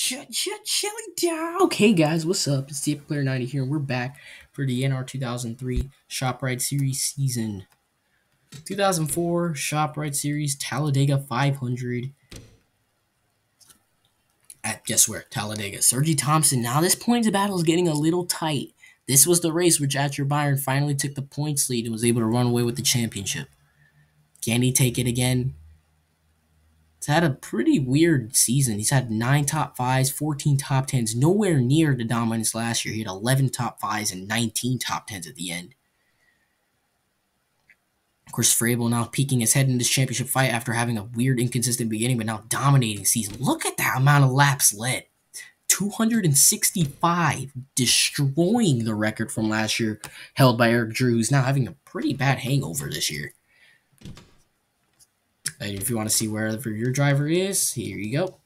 Chili down. Okay, guys, what's up? It's the Player 90 here, and we're back for the NR2003 ShopRite Series Season 2004 ShopRite Series Talladega 500 at, guess where? Talladega. Sergi Thompson. Now, this points battle is getting a little tight. This was the race where Asher Byron finally took the points lead and was able to run away with the championship. Can he take it again? He's had a pretty weird season. He's had 9 top 5s, 14 top 10s, nowhere near the dominance last year. He had 11 top 5s and 19 top 10s at the end. Of course, Frabel now peeking his head in this championship fight after having a weird, inconsistent beginning, but now dominating season. Look at that amount of laps led. 265, destroying the record from last year held by Eric Drew, who's now having a pretty bad hangover this year. And if you want to see wherever your driver is, here you go.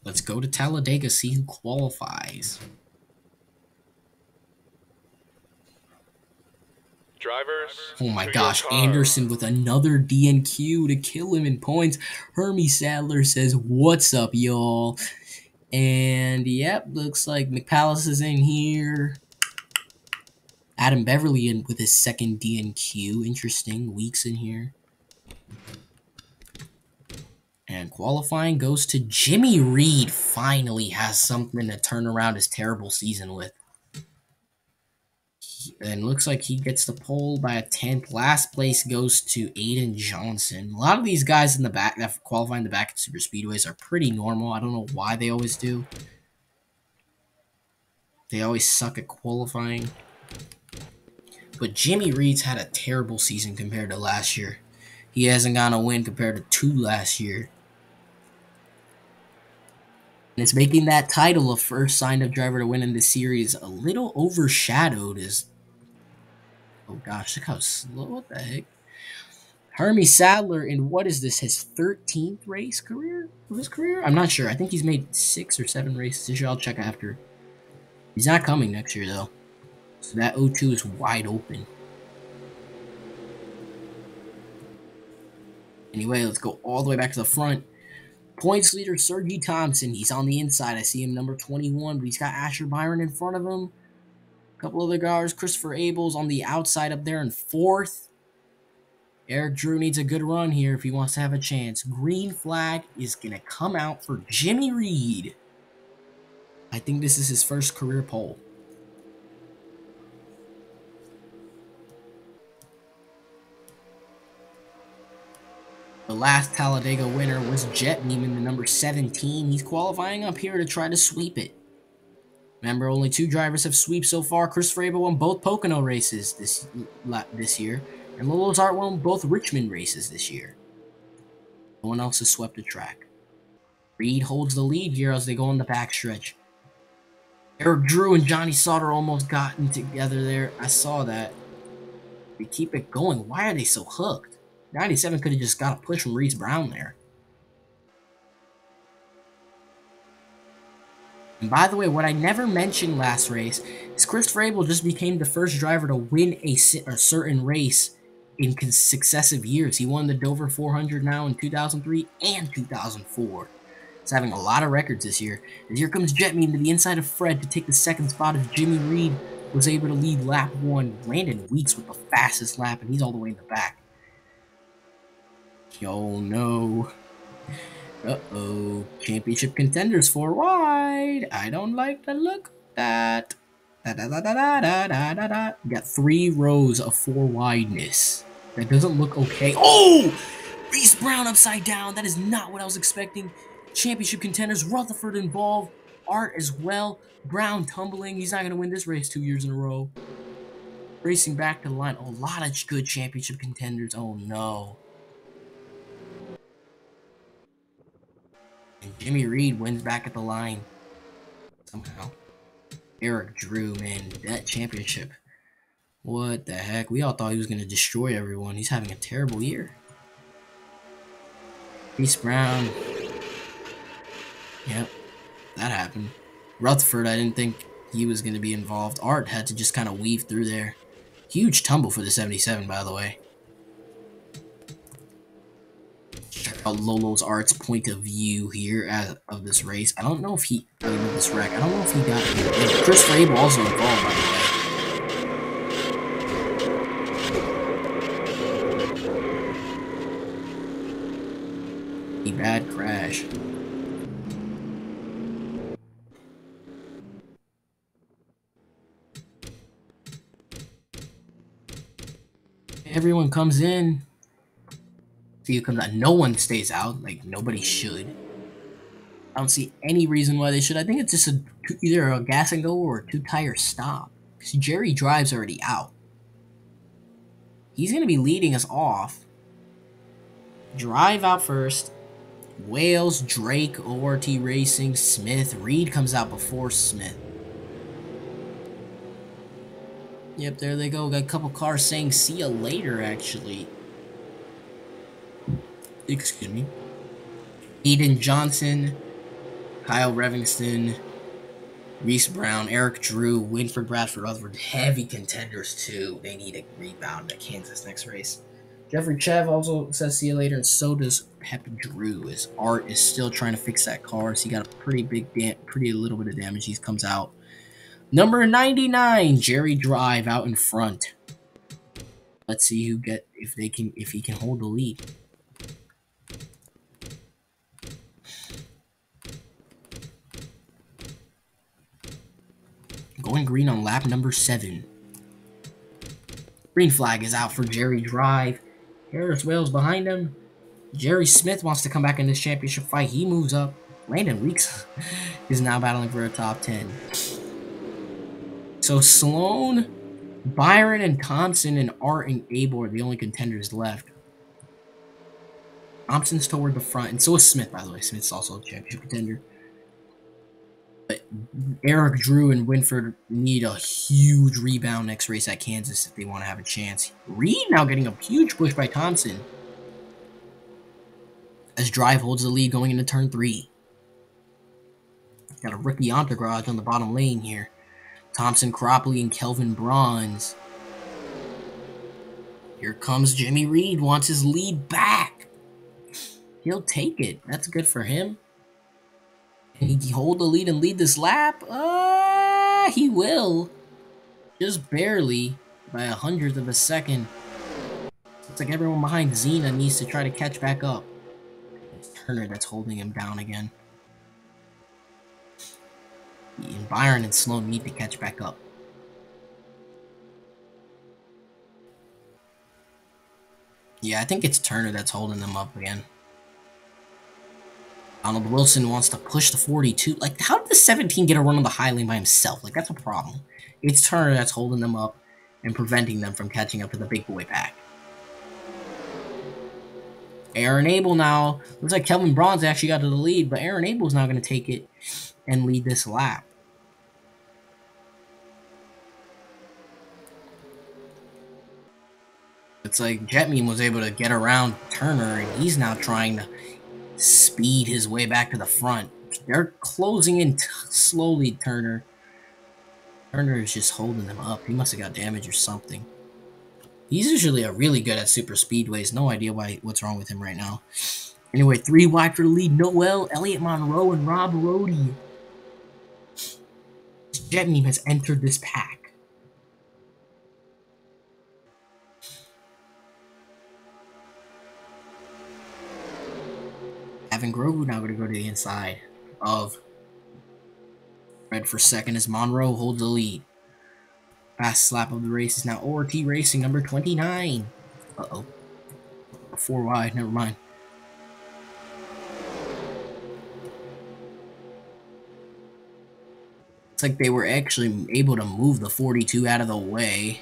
Let's go to Talladega, see who qualifies. Drivers. Oh my gosh, Anderson with another DNQ to kill him in points. Hermie Sadler says, "What's up, y'all?" And yep, looks like McPalace is in here. Adam Beverly in with his second DNQ. Interesting. Weeks in here. And qualifying goes to Jimmy Reed. Finally has something to turn around his terrible season with. And looks like he gets the pole by a 10th. Last place goes to Aiden Johnson. A lot of these guys in the back that qualify in the back at super speedways are pretty normal. I don't know why they always do. They always suck at qualifying. But Jimmy Reed's had a terrible season compared to last year. He hasn't gotten a win compared to 2 last year. And it's making that title of first signed-up driver to win in this series a little overshadowed as... Oh gosh, look how slow. What the heck? Hermie Sadler in, what is this, his 13th race career? Of his career? I'm not sure. I think he's made 6 or 7 races this year. I'll check after. He's not coming next year, though. So that 0-2 is wide open. Anyway, let's go all the way back to the front. Points leader, Sergi Thompson. He's on the inside. I see him number 21, but he's got Asher Byron in front of him. A couple other guys. Christopher Abel's on the outside up there in 4th. Eric Drew needs a good run here if he wants to have a chance. Green flag is going to come out for Jimmy Reed. I think this is his first career pole. The last Talladega winner was Jet Neiman, the number 17. He's qualifying up here to try to sweep it. Remember, only 2 drivers have swept so far. Chris Frabel won both Pocono races this year, and Lolo Zart won both Richmond races this year. No one else has swept the track. Reed holds the lead here as they go on the backstretch. Eric Drew and Johnny Sauter almost gotten together there. I saw that. They keep it going. Why are they so hooked? 97 could have just got a push from Reese Brown there. And by the way, what I never mentioned last race is Chris Frabel just became the first driver to win a certain race in successive years. He won the Dover 400 now in 2003 and 2004. He's having a lot of records this year. And here comes Jetmean to the inside of Fred to take the 2nd spot as Jimmy Reed was able to lead lap 1. Landon Weeks with the fastest lap, and he's all the way in the back. Oh no. Uh-oh. Championship contenders 4 wide. I don't like the look of that. We got 3 rows of 4 wideness. That doesn't look okay. Oh! Reese Brown upside down. That is not what I was expecting. Championship contenders. Rutherford involved. Art as well. Brown tumbling. He's not going to win this race 2 years in a row. Racing back to the line. A lot of good championship contenders. Oh no. And Jimmy Reed wins back at the line. Somehow. Eric Drew, man, that championship. What the heck? We all thought he was going to destroy everyone. He's having a terrible year. Reese Brown. Yep, that happened. Rutherford, I didn't think he was going to be involved. Art had to just kind of weave through there. Huge tumble for the 77, by the way. Check out Lolo's Art's point of view here of this race. I don't know if he this wreck. I don't know if he got Chris Rabel also involved, by the way. A bad crash. Everyone comes in. See who comes out. No one stays out. Like, nobody should. I don't see any reason why they should. I think it's just either a gas and go or a 2-tire stop. Because Jerry Drive's already out. He's going to be leading us off. Drive out first. Wales, Drake, ORT Racing, Smith. Reed comes out before Smith. Yep, there they go. Got a couple cars saying see ya later, actually. Excuse me. Eden Johnson, Kyle Revingston, Reese Brown, Eric Drew, Winford Bradford, Rutherford. Heavy contenders, too. They need a rebound at Kansas next race. Jeffrey Chev also says see you later, and so does Pep Drew. His Art is still trying to fix that car, so he got a pretty little bit of damage. He comes out. Number 99, Jerry Drive out in front. Let's see if he can hold the lead. Going green on lap number 7. Green flag is out for Jerry Drive. Harris Wales behind him. Jerry Smith wants to come back in this championship fight. He moves up. Landon Weeks is now battling for a top 10. So Sloan, Byron, and Thompson, and Art and Abel are the only contenders left. Thompson's toward the front, and so is Smith, by the way. Smith's also a championship contender. But Eric Drew and Winford need a huge rebound next race at Kansas if they want to have a chance. Reed now getting a huge push by Thompson as Drive holds the lead going into turn 3. Got a rookie entourage on the bottom lane here. Thompson, Cropley, and Kelvin Bronze. Here comes Jimmy Reed, wants his lead back. He'll take it. That's good for him. Can he hold the lead and lead this lap? He will. Just barely, by 100th of a second. Looks like everyone behind Zena needs to try to catch back up. It's Turner that's holding him down again. And Byron and Sloan need to catch back up. Yeah, I think it's Turner that's holding them up again. Donald Wilson wants to push the 42. Like, how did the 17 get a run on the high lane by himself? Like, that's a problem. It's Turner that's holding them up and preventing them from catching up to the big boy pack. Aaron Abel now. Looks like Kelvin Bronze actually got to the lead, but Aaron Abel's now going to take it and lead this lap. It's like Jetmeme was able to get around Turner, and he's now trying to speed his way back to the front. They're closing in slowly, Turner. Turner is just holding them up. He must have got damage or something. He's usually really good at super speedways. No idea what's wrong with him right now. Anyway, 3 wide for the lead. Noel, Elliot Monroe, and Rob Rohde. Jetmeme has entered this pack. Evan Grogu now going to go to the inside of Red for second as Monroe holds the lead. Fast lap of the race is now ORT Racing, number 29. Uh-oh. 4 wide, never mind. It's like they were actually able to move the 42 out of the way.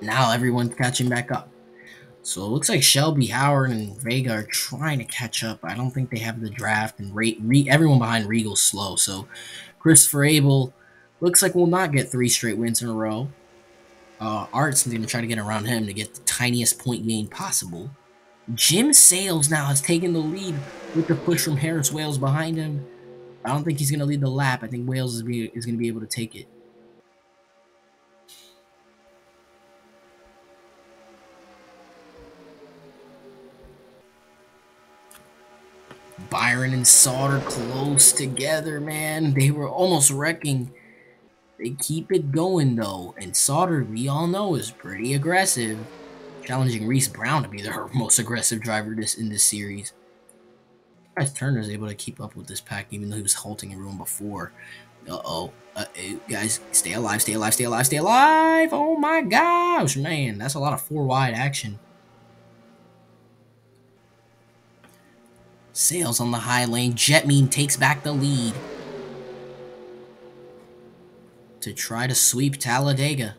Now everyone's catching back up. So it looks like Shelby, Howard, and Vega are trying to catch up. I don't think they have the draft, and everyone behind Regal's slow. So Christopher Abel looks like we'll not get 3 straight wins in a row. Art's going to try to get around him to get the tiniest point gain possible. Jim Sales now has taken the lead with the push from Harris Wales behind him. I don't think he's going to lead the lap. I think Wales is going to be able to take it. Byron and Sauter close together, man. They were almost wrecking. They keep it going, though. And Sauter, we all know, is pretty aggressive. Challenging Reese Brown to be their most aggressive driver in this series. Turner is able to keep up with this pack, even though he was halting everyone before. Guys, stay alive, stay alive, stay alive, stay alive! Oh my gosh, man, that's a lot of 4 wide action. Sails on the high lane. Jetmeme takes back the lead to try to sweep Talladega.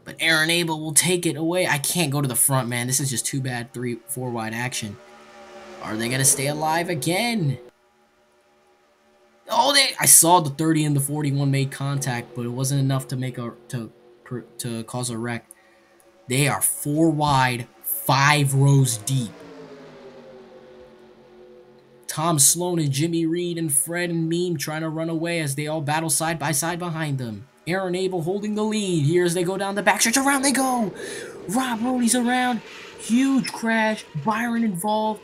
But Aaron Abel will take it away. I can't go to the front, man. This is just too bad 4 wide action. Are they going to stay alive again? Oh, I saw the 30 and the 41 made contact, but it wasn't enough to make to cause a wreck. They are 4 wide, 5 rows deep. Tom Sloan and Jimmy Reed and Fred and Meme trying to run away as they all battle side by side behind them. Aaron Abel holding the lead. Here as they go down the backstretch. Around they go. Rob Rody's around. Huge crash. Byron involved.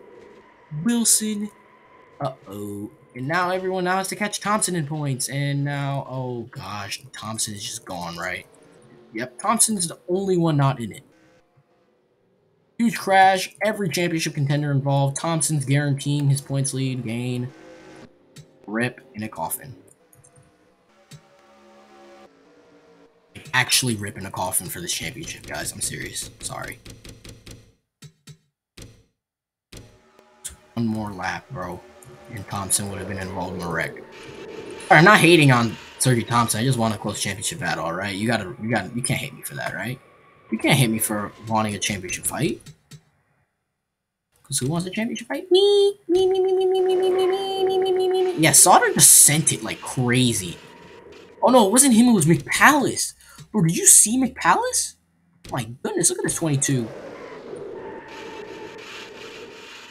Wilson. Uh-oh. And now everyone now has to catch Thompson in points. And now, oh gosh, Thompson is just gone, right? Yep, Thompson is the only one not in it. Huge crash. Every championship contender involved. Thompson's guaranteeing his points lead gain. Rip in a coffin. Actually rip in a coffin for this championship, guys. I'm serious. Sorry. One more lap, bro. And Thompson would have been involved in a wreck. Alright, I'm not hating on Sergio Thompson. I just want a close championship battle, alright? You can't hate me for that, right? You can't hate me for wanting a championship fight. Because who wants a championship fight? Me. Yeah, Sauter just sent it like crazy. Oh no, it wasn't him, it was McPalace. Bro, did you see McPalace? My goodness, look at this 22.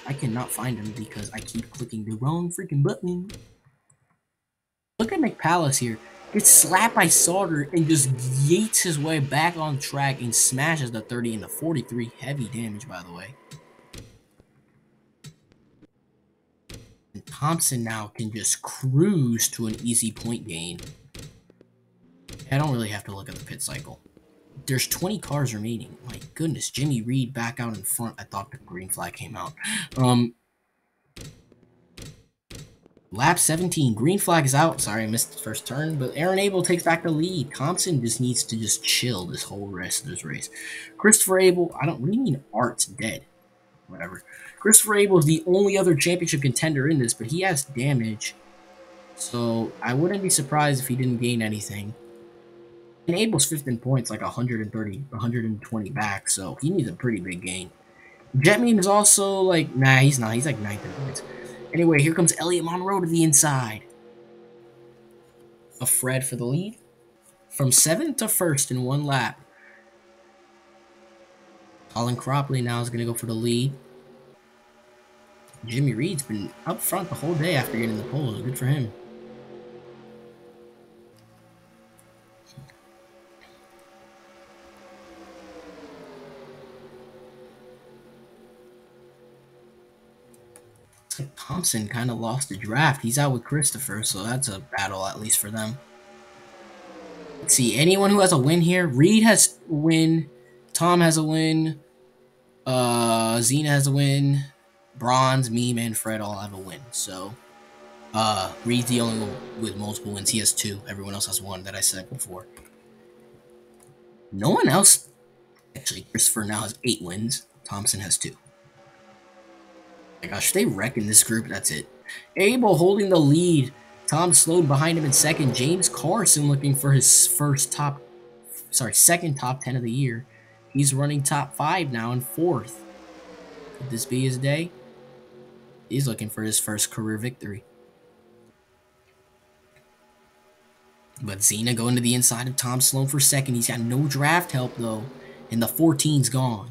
I cannot find him because I keep clicking the wrong freaking button. Look at McPalace here. Gets slapped by Sauter and just yeets his way back on track and smashes the 30 and the 43. Heavy damage, by the way. And Thompson now can just cruise to an easy point gain. I don't really have to look at the pit cycle. There's 20 cars remaining. My goodness, Jimmy Reed back out in front. I thought the green flag came out. Lap 17. Green flag is out. Sorry, I missed the first turn, but Aaron Abel takes back the lead. Thompson just needs to just chill this whole rest of this race. Christopher Abel, what do you mean Art's dead? Whatever. Christopher Abel is the only other championship contender in this, but he has damage. So I wouldn't be surprised if he didn't gain anything. And Abel's 5th in points, like 120 back, so he needs a pretty big gain. Jetmeme is also like, nah, he's not. He's like 9th in points. Anyway, here comes Elliot Monroe to the inside. A Fred for the lead. From 7th to 1st in 1 lap. Colin Cropley now is going to go for the lead. Jimmy Reed's been up front the whole day after getting the pole. Good for him. Thompson kind of lost the draft. He's out with Christopher, so that's a battle at least for them. Let's see, anyone who has a win here. Reed has a win. Tom has a win. Zena has a win. Bronze, Meme, and Fred all have a win. So, Reed's the only one with multiple wins. He has 2. Everyone else has 1 that I said before. No one else. Actually, Christopher now has 8 wins. Thompson has 2. My gosh, if they wreck in this group, that's it. Abel holding the lead. Tom Sloan behind him in 2nd. James Carson looking for his second top 10 of the year. He's running top 5 now in 4th. Could this be his day? He's looking for his first career victory. But Zena going to the inside of Tom Sloan for 2nd. He's got no draft help, though. And the 14's gone.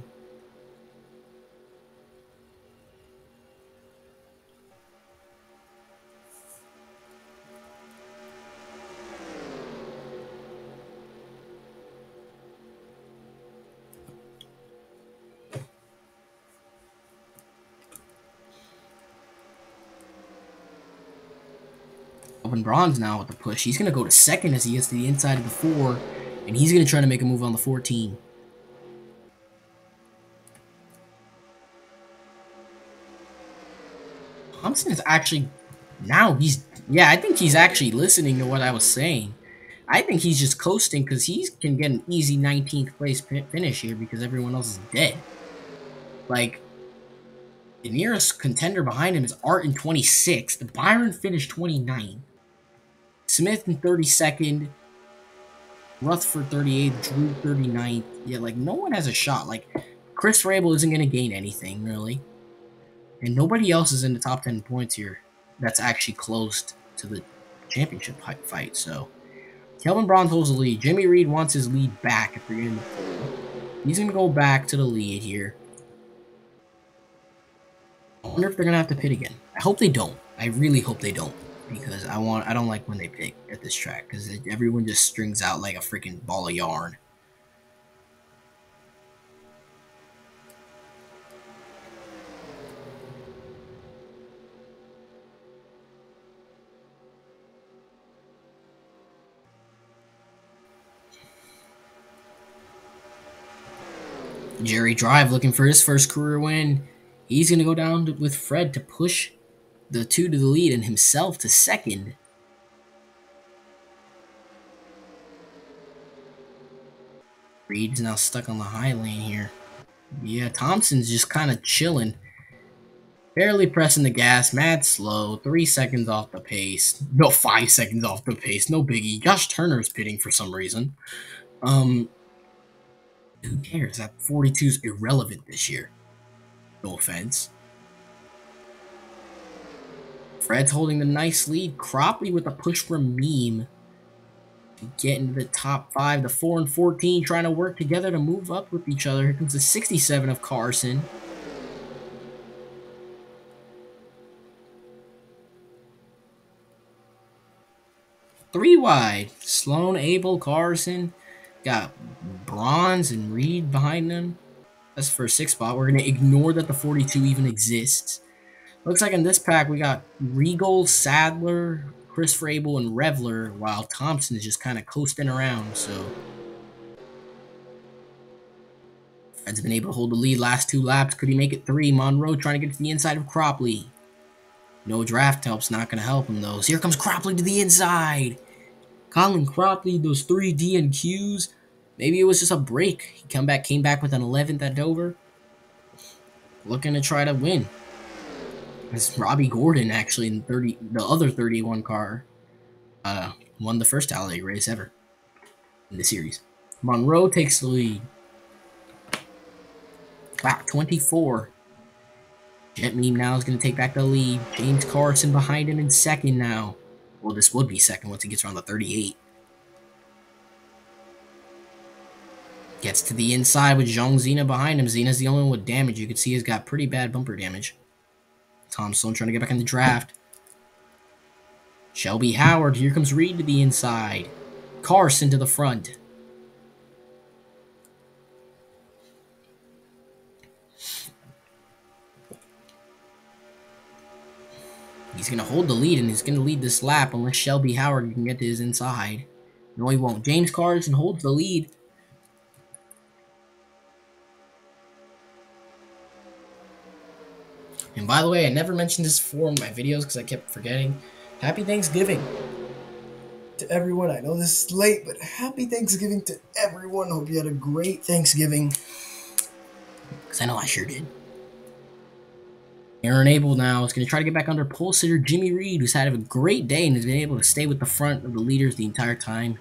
Kelvin Braun's now with the push. He's going to go to second as he gets to the inside of the 4, and he's going to try to make a move on the 14. Thompson is actually, now he's, yeah, I think he's actually listening to what I was saying. I think he's just coasting because he can get an easy 19th place finish here because everyone else is dead. Like, the nearest contender behind him is Art in 26th. Byron finished 29th. Smith in 32nd. Rutherford 38th. Drew 39th. Yeah, like, no one has a shot. Like, Chris Rabel isn't going to gain anything, really. And nobody else is in the top 10 points here that's actually close to the championship fight. So, Kelvin Braun holds the lead. Jimmy Reed wants his lead back if they're in the poll. He's going to go back to the lead here. I wonder if they're gonna have to pit again. I hope they don't. I really hope they don't, because I don't like when they pit at this track because everyone just strings out like a freaking ball of yarn. Jerry Drive looking for his first career win. He's going to go down with Fred to push the 2 to the lead and himself to second. Reed's now stuck on the high lane here. Yeah, Thompson's just kind of chilling. Barely pressing the gas, mad slow, 3 seconds off the pace. No, 5 seconds off the pace, no biggie. Josh Turner's pitting for some reason. Who cares? That 42's irrelevant this year. No offense. Fred's holding the nice lead. Cropley with a push from Meme to get into the top 5. The 4 and 14 trying to work together to move up with each other. Here comes the 67 of Carson. Three wide. Sloan, Abel, Carson. Got Bronze and Reed behind them. That's the first 6 spot. We're going to ignore that the 42 even exists. Looks like in this pack we got Regal, Sadler, Chris Frabel, and Revler, while Thompson is just kind of coasting around. So Fred's been able to hold the lead last 2 laps. Could he make it 3? Monroe trying to get to the inside of Cropley. No draft help's not going to help him, though. So here comes Cropley to the inside. Colin Cropley, those 3 D and Qs. Maybe it was just a break. He came back with an 11th at Dover. Looking to try to win. It's Robbie Gordon, actually, in the other 31 car, won the first Talladega race ever in the series. Monroe takes the lead. Lap 24. Jet Meme now is going to take back the lead. James Carson behind him in second now. Well, this would be second once he gets around the 38. Gets to the inside with Zhang Zena behind him. Zena's the only one with damage. You can see he's got pretty bad bumper damage. Tom Sloan trying to get back in the draft. Shelby Howard. Here comes Reed to the inside. Carson to the front. He's going to hold the lead, and he's going to lead this lap unless Shelby Howard can get to his inside. No, he won't. James Carson holds the lead. And by the way, I never mentioned this before in my videos because I kept forgetting. Happy Thanksgiving to everyone. I know this is late, but happy Thanksgiving to everyone. Hope you had a great Thanksgiving. Because I know I sure did. Aaron Abel now is going to try to get back under pole sitter Jimmy Reed, who's had a great day and has been able to stay with the front of the leaders the entire time.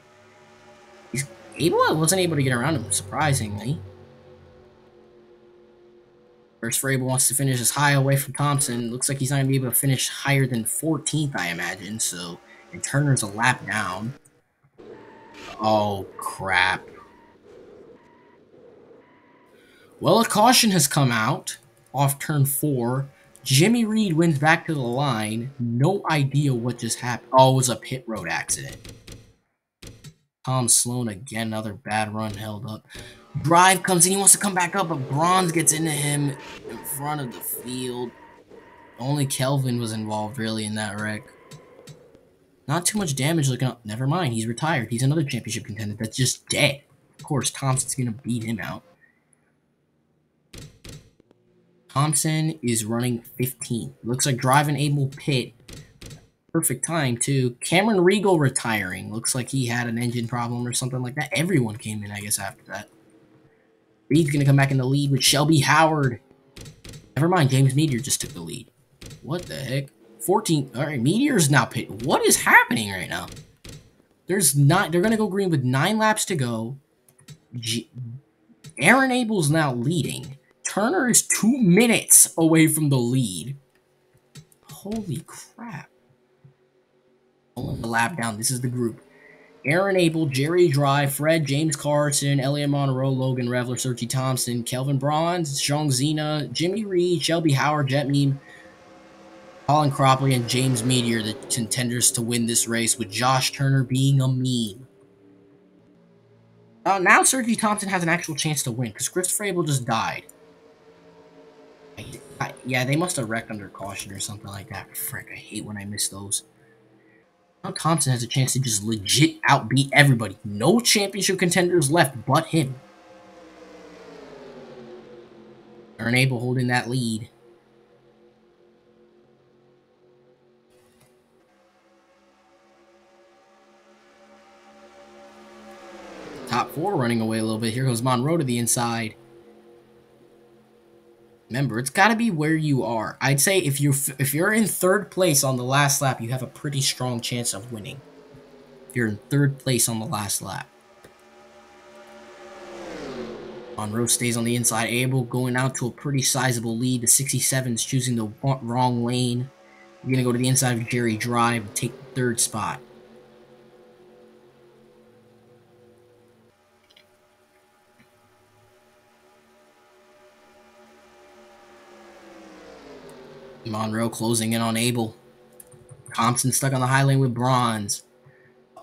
Abel wasn't able to get around him, surprisingly. First, Frabel wants to finish as high away from Thompson. Looks like he's not going to be able to finish higher than 14th, I imagine. So, and Turner's a lap down. Oh, crap. Well, a caution has come out off turn 4. Jimmy Reed wins back to the line. No idea what just happened. Oh, it was a pit road accident. Tom Sloan again, another bad run held up. Drive comes in, he wants to come back up, but Bronze gets into him in front of the field. Only Kelvin was involved, really, in that wreck. Not too much damage looking up. Never mind, he's retired. He's another championship contender that's just dead. Of course, Thompson's going to beat him out. Thompson is running 15. Looks like driving Abel pit. Perfect time, too. Cameron Regal retiring. Looks like he had an engine problem or something like that. Everyone came in, I guess, after that. Reed's going to come back in the lead with Shelby Howard. Never mind, James Meteor just took the lead. What the heck? 14. All right, Meteor's now pit. What is happening right now? There's not. They're going to go green with 9 laps to go. Aaron Abel's now leading. Turner is 2 minutes away from the lead. Holy crap. A lap down. This is the group. Aaron Abel, Jerry Dry, Fred, James Carson, Elliot Monroe, Logan Revler, Sergi Thompson, Kelvin Bronze, Sean Zena, Jimmy Reed, Shelby Howard, Jet Meme, Colin Cropley, and James Meteor, the contenders to win this race, with Josh Turner being a meme. Now Sergi Thompson has an actual chance to win, because Christopher Abel just died. Yeah, they must have wrecked under caution or something like that. Frick, I hate when I miss those. Now Thompson has a chance to just legit outbeat everybody. No championship contenders left but him. Aaron Abel holding that lead. Top 4 running away a little bit. Here goes Monroe to the inside. Remember, it's got to be where you are. I'd say if you're in 3rd place on the last lap, you have a pretty strong chance of winning. If you're in 3rd place on the last lap. Monroe stays on the inside. Abel going out to a pretty sizable lead. The 67's choosing the wrong lane. We're going to go to the inside of Jerry Drive and take the 3rd spot. Monroe closing in on Abel. Thompson stuck on the high lane with Bronze.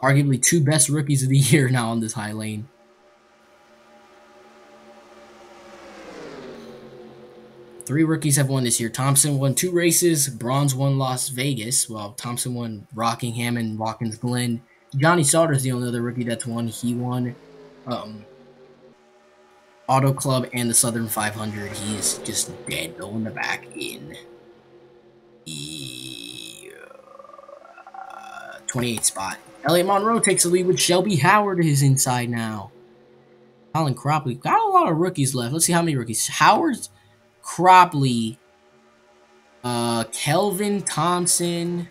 Arguably 2 best rookies of the year now on this high lane. Three rookies have won this year. Thompson won 2 races. Bronze won Las Vegas. Well, Thompson won Rockingham and Watkins Glen. Johnny Sauter's the only other rookie that's won. He won Auto Club and the Southern 500. He is just dead. Going the back in. 28th spot. Elliot Monroe takes the lead with Shelby Howard is inside now. Colin Cropley. Got a lot of rookies left. Let's see how many rookies. Howard's, Cropley, Kelvin Thompson.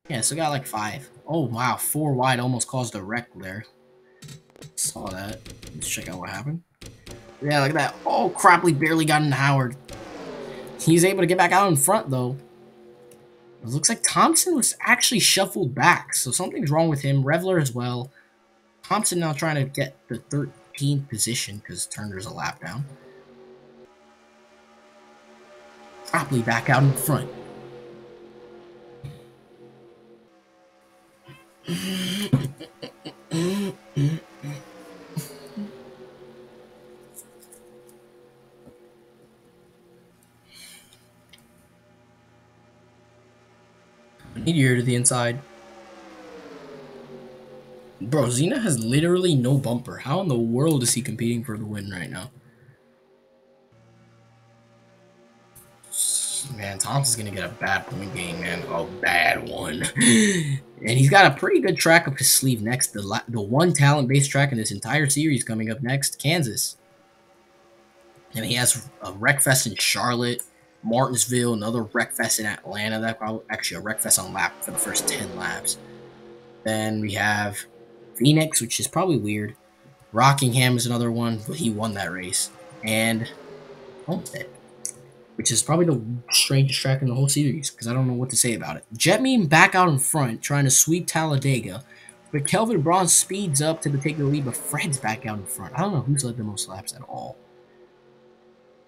Yeah, so got like 5. Oh, wow. 4 wide almost caused a wreck there. Saw that. Let's check out what happened. Yeah, look at that. Oh, Cropley barely got into Howard. He's able to get back out in front, though. It looks like Thompson was actually shuffled back, so something's wrong with him. Revler as well. Thompson now trying to get the 13th position because Turner's a lap down. Cropley back out in front. Meteor to the inside. Bro, Zena has literally no bumper. How in the world is he competing for the win right now? Man, Thompson's gonna get a bad point game, man. A bad one. And he's got a pretty good track up his sleeve next. The one talent-based track in this entire series coming up next, Kansas. And he has a Wreckfest in Charlotte, Martinsville, another Wreckfest in Atlanta. That's probably actually a Wreckfest on lap for the first 10 laps. Then we have Phoenix, which is probably weird. Rockingham is another one, but he won that race. And Homestead, which is probably the strangest track in the whole series, because I don't know what to say about it. Jetmeme back out in front, trying to sweep Talladega, but Kelvin Bronze speeds up to take the lead, but Fred's back out in front. I don't know who's led the most laps at all.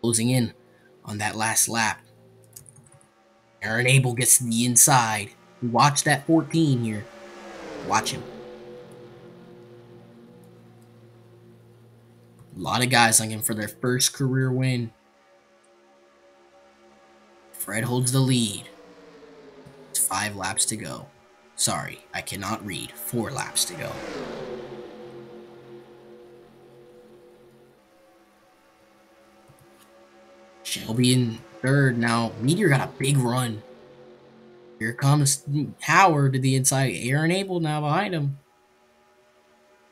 Closing in on that last lap. Aaron Abel gets to the inside. Watch that 14 here. Watch him. A lot of guys on him for their first career win. Fred holds the lead. It's 5 laps to go. Sorry, I cannot read. 4 laps to go. Shelby in third. Now, Meteor got a big run. Here comes Howard to the inside. Aaron Abel now behind him.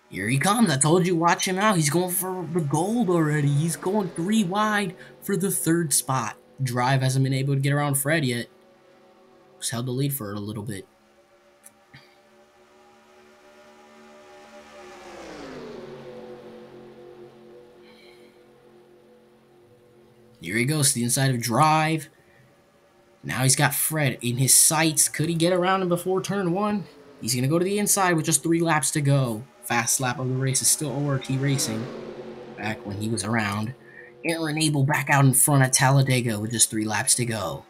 Here he comes. I told you, watch him out. He's going for the gold already. He's going 3 wide for the 3rd spot. Drive hasn't been able to get around Fred yet. Just held the lead for a little bit. Here he goes to the inside of Drive. Now he's got Fred in his sights. Could he get around him before turn 1? He's going to go to the inside with just 3 laps to go. Fast lap of the race is still ORT Racing. Back when he was around. Aaron Abel back out in front at Talladega with just 3 laps to go.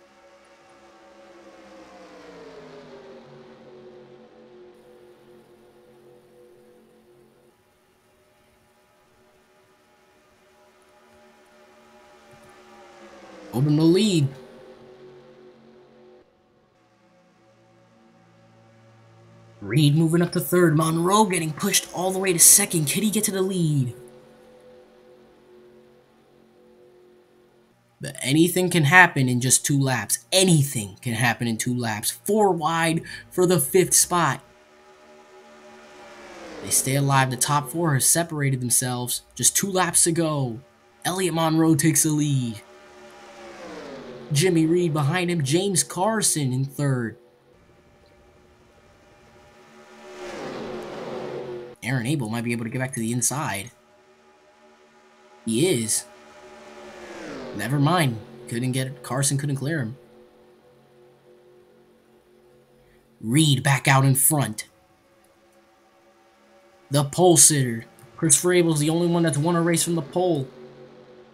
Holding the lead. Reed moving up to 3rd. Monroe getting pushed all the way to 2nd. Can he get to the lead? But anything can happen in just 2 laps. Anything can happen in 2 laps. 4 wide for the 5th spot. They stay alive. The top 4 have separated themselves. Just 2 laps to go. Elliott Monroe takes the lead. Jimmy Reed behind him. James Carson in 3rd. Aaron Abel might be able to get back to the inside. He is. Never mind. Carson couldn't clear him. Reed back out in front. The pole sitter. Christopher Abel's the only one that's won a race from the pole.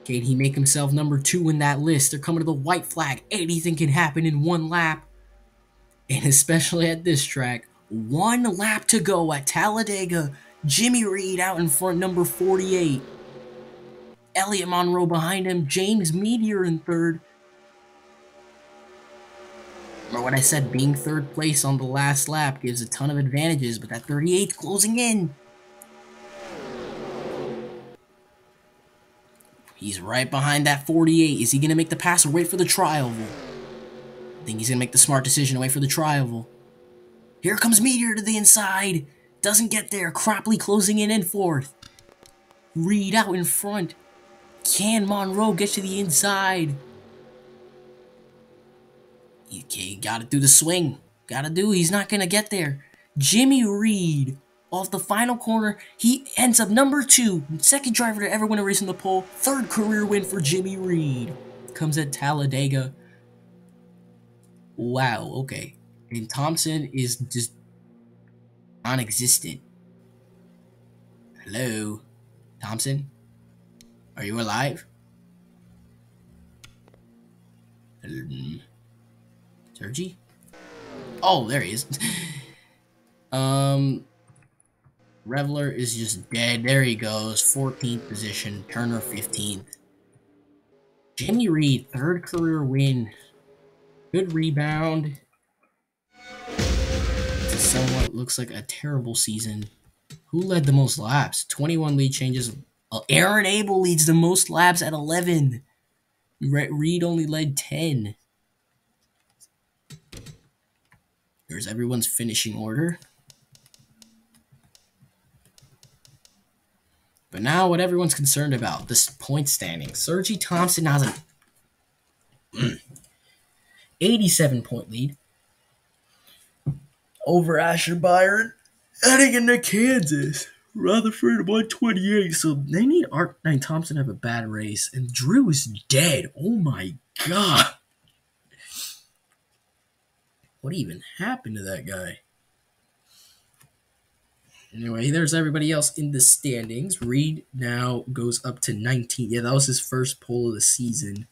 Can he make himself number 2 in that list? They're coming to the white flag. Anything can happen in 1 lap. And especially at this track. 1 lap to go at Talladega. Jimmy Reed out in front, number 48. Elliott Monroe behind him. James Meteor in 3rd. Remember what I said, being 3rd place on the last lap gives a ton of advantages, but that 38's closing in. He's right behind that 48. Is he going to make the pass or wait for the tri-oval? I think he's going to make the smart decision to wait for the tri-oval. Here comes Meteor to the inside. Doesn't get there. Cropley closing in 4th. Reed out in front. Can Monroe get to the inside? He got it through the swing. He's not going to get there. Jimmy Reed, off the final corner, he ends up number 2. 2nd driver to ever win a race in the pole. 3rd career win for Jimmy Reed. Comes at Talladega. Wow, okay. And Thompson is just non-existent. Hello? Thompson? Are you alive? Sergi? Oh, there he is. Reveler is just dead. There he goes. 14th position. Turner 15th. Jimmy Reed, 3rd career win. Good rebound. It's somewhat looks like a terrible season. Who led the most laps? 21 lead changes. Aaron Abel leads the most laps at 11. Reed only led 10. Here's everyone's finishing order. But now what everyone's concerned about, this point standing. Sergi Thompson now has an 87-point lead over Asher Byron. Heading into Kansas. Rutherford 128. So they need Arc9 Thompson to have a bad race. And Drew is dead. Oh my god. What even happened to that guy? Anyway, there's everybody else in the standings. Reed now goes up to 19. Yeah, that was his first pole of the season.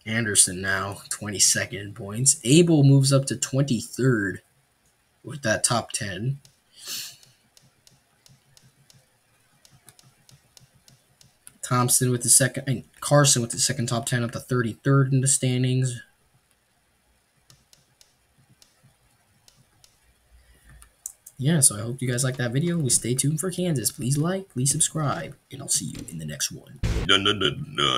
Anderson now 22nd in points. Abel moves up to 23rd with that top 10. Thompson with the second, and Carson with the second top 10 up to 33rd in the standings. Yeah, so I hope you guys like that video. We stay tuned for Kansas. Please like, please subscribe, and I'll see you in the next one. No, no, no, no.